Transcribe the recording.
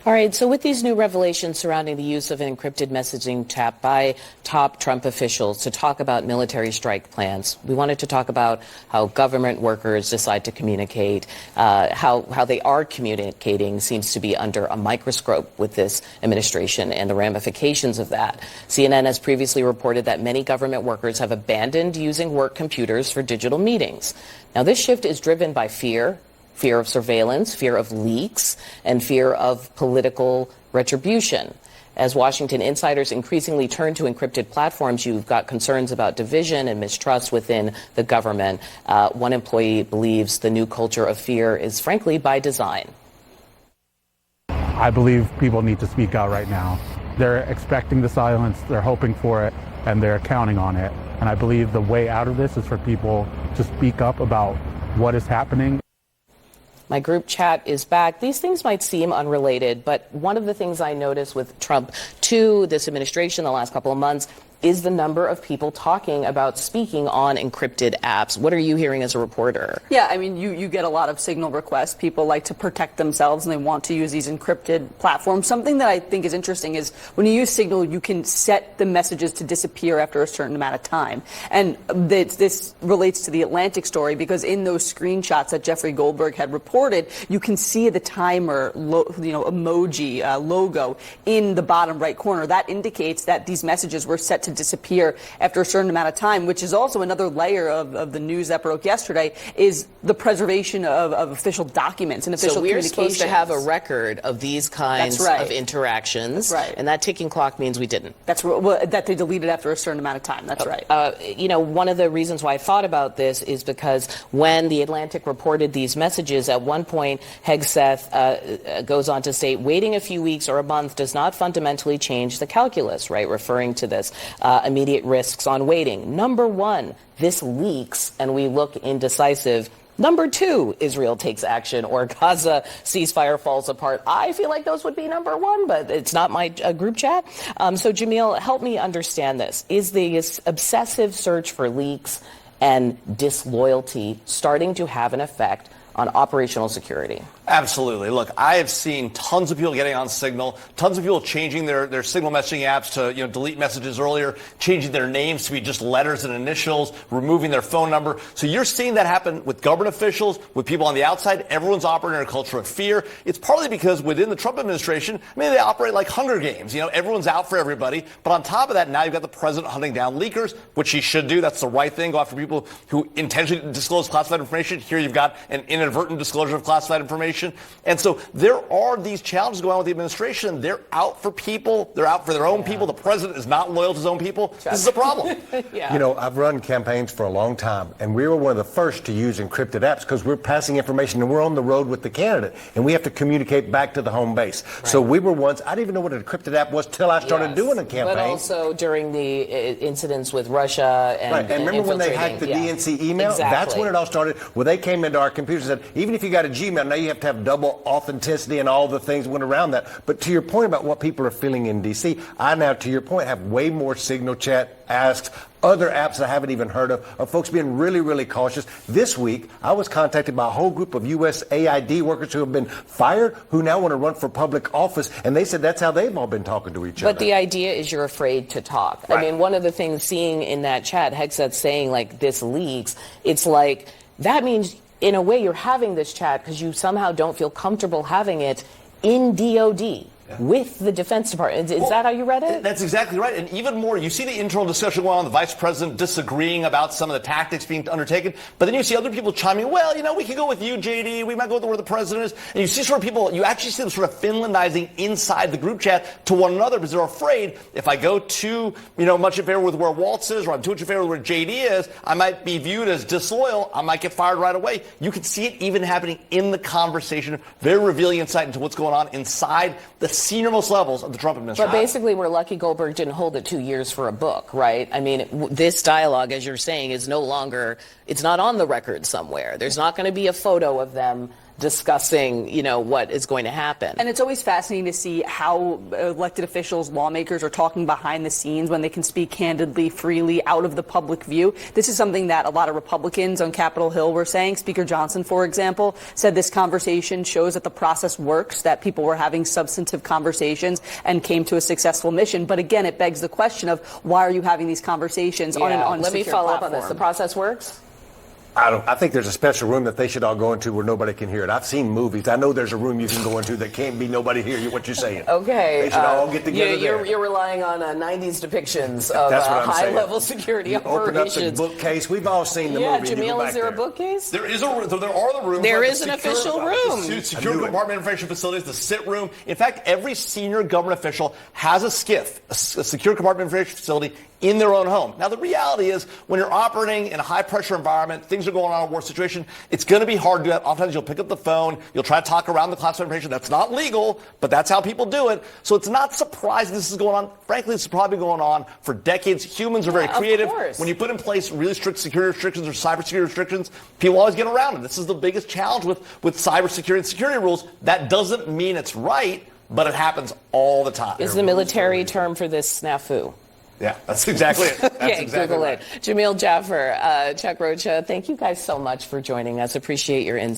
All right, so with these new revelations surrounding the use of an encrypted messaging chat by top Trump officials to talk about military strike plans, we wanted to talk about how government workers decide to communicate, how they are communicating seems to be under a microscope with this administration and the ramifications of that. CNN has previously reported that many government workers have abandoned using work computers for digital meetings. Now, this shift is driven by fear of surveillance, fear of leaks, and fear of political retribution. As Washington insiders increasingly turn to encrypted platforms, you've got concerns about division and mistrust within the government. One employee believes the new culture of fear is frankly by design. I believe people need to speak out right now. They're expecting the silence, they're hoping for it, and they're counting on it. And I believe the way out of this is for people to speak up about what is happening. My group chat is back. These things might seem unrelated, but one of the things I noticed with Trump to this administration the last couple of months is the number of people talking about speaking on encrypted apps. What are you hearing as a reporter? Yeah, I mean, you get a lot of signal requests. People like to protect themselves and they want to use these encrypted platforms. Something that I think is interesting is when you use Signal, you can set the messages to disappear after a certain amount of time. And this relates to the Atlantic story because in those screenshots that Jeffrey Goldberg had reported, you can see the timer, emoji logo in the bottom right corner. That indicates that these messages were set to disappear after a certain amount of time, which is also another layer of the news that broke yesterday, is the preservation of official documents and official communications. So we're supposed to have a record of these kinds of interactions, and that ticking clock means we didn't. That they deleted after a certain amount of time. That's right. One of the reasons why I thought about this is because when the Atlantic reported these messages, at one point, Hegseth goes on to state, waiting a few weeks or a month does not fundamentally change the calculus, right, referring to this. Immediate risks on waiting. Number one, this leaks and we look indecisive. Number two, Israel takes action or Gaza ceasefire falls apart. I feel like those would be number one, but it's not my group chat. So Jamil, help me understand this. Is this obsessive search for leaks and disloyalty starting to have an effect on operational security? Absolutely. Look, I have seen tons of people getting on Signal, tons of people changing their Signal messaging apps to delete messages earlier, changing their names to be just letters and initials, removing their phone number. So you're seeing that happen with government officials, with people on the outside. Everyone's operating in a culture of fear. It's partly because within the Trump administration, they operate like Hunger Games. Everyone's out for everybody. But on top of that, now you've got the president hunting down leakers, which he should do. That's the right thing. Go after people who intentionally disclose classified information. Here you've got an inadvertent disclosure of classified information. And so there are these challenges going on with the administration. They're out for people. They're out for their own people. The president is not loyal to his own people. This is a problem. I've run campaigns for a long time, and we were one of the first to use encrypted apps because we're passing information and we're on the road with the candidate, and we have to communicate back to the home base. Right. So we were once, I didn't even know what an encrypted app was till I started doing a campaign. But also during the incidents with Russia and and remember when they hacked the DNC email? Exactly. That's when it all started, where they came into our computers and said, even if you got a Gmail, now you have to have double authenticity and all the things that went around that. But to your point about what people are feeling in D.C., I now, to your point, have way more Signal chat asks, other apps I haven't even heard of folks being really, really cautious. This week, I was contacted by a whole group of USAID workers who have been fired, who now want to run for public office, and they said that's how they've all been talking to each other. But the idea is you're afraid to talk. Right. I mean, one of the things seeing in that chat, Hegseth saying, like, this leaks, it's like, that means in a way you're having this chat because you somehow don't feel comfortable having it in DOD. With the Defense Department. Is that how you read it? That's exactly right. And even more, you see the internal discussion going on, the vice president disagreeing about some of the tactics being undertaken. But then you see other people chiming, well, we could go with you, JD. We might go with where the president is. And you see sort of people, you actually see them sort of Finlandizing inside the group chat to one another because they're afraid if I go too, much in favor with where Waltz is or I'm too much in favor with where JD is, I might be viewed as disloyal. I might get fired right away. You can see it even happening in the conversation. Very revealing insight into what's going on inside the senior-most levels of the Trump administration. But basically, we're lucky Goldberg didn't hold it 2 years for a book, right? I mean, this dialogue, as you're saying, is no longer, it's not on the record somewhere. There's not going to be a photo of them discussing, what is going to happen. And it's always fascinating to see how elected officials, lawmakers are talking behind the scenes when they can speak candidly, freely, out of the public view. This is something that a lot of Republicans on Capitol Hill were saying. Speaker Johnson, for example, said this conversation shows that the process works, that people were having substantive conversations and came to a successful mission. But again, it begs the question of why are you having these conversations on an unsecure Let me follow platform? up on this. The process works? I think there's a special room that they should all go into where nobody can hear it. I've seen movies. I know there's a room you can go into that can't be nobody hear you what you're saying. Okay. They should all get together there. You're relying on 90s depictions of That's what I'm saying. high-level security You operations. open up the bookcase. We've all seen the Yeah, movie. Jamil, is there a bookcase? There are the rooms. There like is the an secure- official the room. Secure compartment information facilities, the sit room. In fact, every senior government official has a SCIF, a secure compartment information facility, in their own home. Now, the reality is when you're operating in a high-pressure environment, things are going on in a war situation, it's going to be hard to do that. Oftentimes, you'll pick up the phone, you'll try to talk around the classified information. That's not legal, but that's how people do it. So it's not surprising this is going on. Frankly, this is probably going on for decades. Humans are very creative. Of course. When you put in place really strict security restrictions or cybersecurity restrictions, people always get around it. This is the biggest challenge with cybersecurity and security rules. That doesn't mean it's right, but it happens all the time. Is the military term for this snafu? Yeah, that's exactly it. That's Okay, exactly Google right. it. Jamil Jaffer, Chuck Rocha, thank you guys so much for joining us. Appreciate your insight.